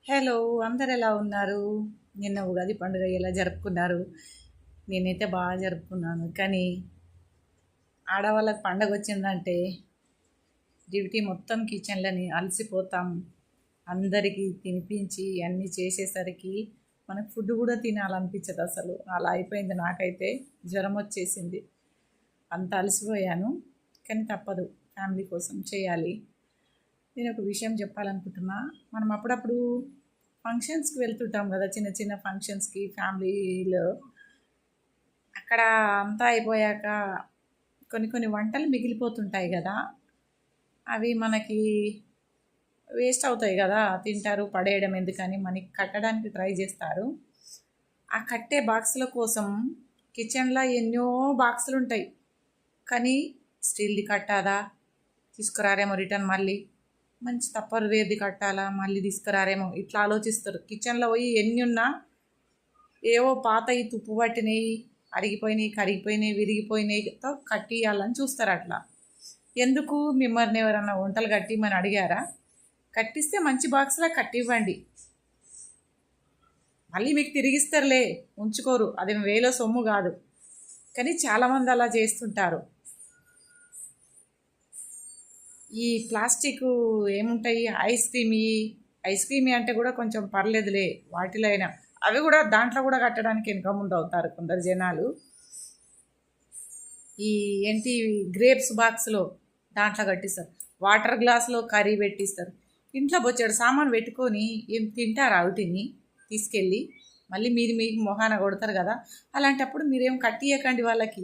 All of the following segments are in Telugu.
హలో, అందరు ఎలా ఉన్నారు? నిన్న ఉగాది పండుగ ఎలా జరుపుకున్నారు? నేనైతే బాగా జరుపుకున్నాను. కానీ ఆడవాళ్ళకి పండగ వచ్చిందంటే డ్యూటీ మొత్తం కిచెన్లని అలసిపోతాం. అందరికీ తినిపించి అన్నీ చేసేసరికి మనకు ఫుడ్ కూడా తినాలనిపించదు అసలు. అలా అయిపోయింది నాకైతే. జ్వరం వచ్చేసింది. అంత అలసిపోయాను. కానీ తప్పదు, ఫ్యామిలీ కోసం చేయాలి. నేను ఒక విషయం చెప్పాలనుకుంటున్నా. మనం అప్పుడప్పుడు ఫంక్షన్స్కి వెళ్తుంటాం కదా, చిన్న చిన్న ఫంక్షన్స్కి ఫ్యామిలీలో. అక్కడ అంతా అయిపోయాక కొన్ని కొన్ని వంటలు మిగిలిపోతుంటాయి కదా, అవి మనకి వేస్ట్ అవుతాయి కదా. తింటారు, పడేయడం ఎందుకని మనకి కట్టడానికి ట్రై చేస్తారు. ఆ కట్టే బాక్సుల కోసం కిచెన్లో ఎన్నో బాక్సులు ఉంటాయి. కానీ స్టీల్ది కట్టాదా, తీసుకురారేమో రిటర్న్ మళ్ళీ. మంచి తప్పరు వేది కట్టాలా, మళ్ళీ తీసుకురారేమో, ఇట్లా ఆలోచిస్తారు. కిచెన్లో పోయి ఎన్ని ఉన్నా ఏవో పాతవి తుప్పు పట్టినవి, అరిగిపోయినాయి, కరిగిపోయినాయి, విరిగిపోయినాయితో కట్టియాలని చూస్తారు. అట్లా ఎందుకు? మిమ్మల్ని ఎవరన్నా వంటలు కట్టిమని అడిగారా? కట్టిస్తే మంచి బాక్స్లో కట్టివ్వండి, మళ్ళీ మీకు తిరిగిస్తారులే, ఉంచుకోరు. అది వేలో సొమ్ము కాదు. కానీ చాలామంది అలా చేస్తుంటారు. ఈ ప్లాస్టిక్ ఏముంటాయి, ఐస్ క్రీమ్ అంటే కూడా కొంచెం పర్లేదులే, వాటిలో అయినా అవి కూడా దాంట్లో కూడా కట్టడానికి వెనక ముందు అవుతారు కొందరు జనాలు. ఈ ఏంటి గ్రేప్స్ బాక్స్లో దాంట్లో కట్టిస్తారు, వాటర్ గ్లాస్లో కర్రీ పెట్టిస్తారు. ఇంట్లో బొచ్చాడు సామాన్ పెట్టుకొని ఏం తింటారు వాటిని తీసుకెళ్ళి? మళ్ళీ మీరు మీకు మొహాన కొడతారు కదా. అలాంటప్పుడు మీరేం కట్టియకండి వాళ్ళకి,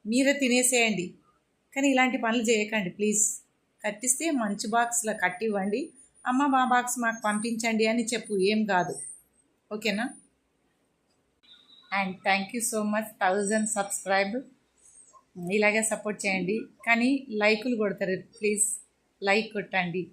మీరే తినేసేయండి. కానీ ఇలాంటి పనులు చేయకండి ప్లీజ్. కట్టిస్తే మంచి బాక్స్లో కట్టివ్వండి. అమ్మ మా బాక్స్ మాకు పంపించండి అని చెప్పు, ఏం కాదు. ఓకేనా? And thank you so much. 1000 subscribe. ఇలాగే సపోర్ట్ చేయండి. కానీ లైకులు కొడతారు ప్లీజ్, లైక్ కొట్టండి.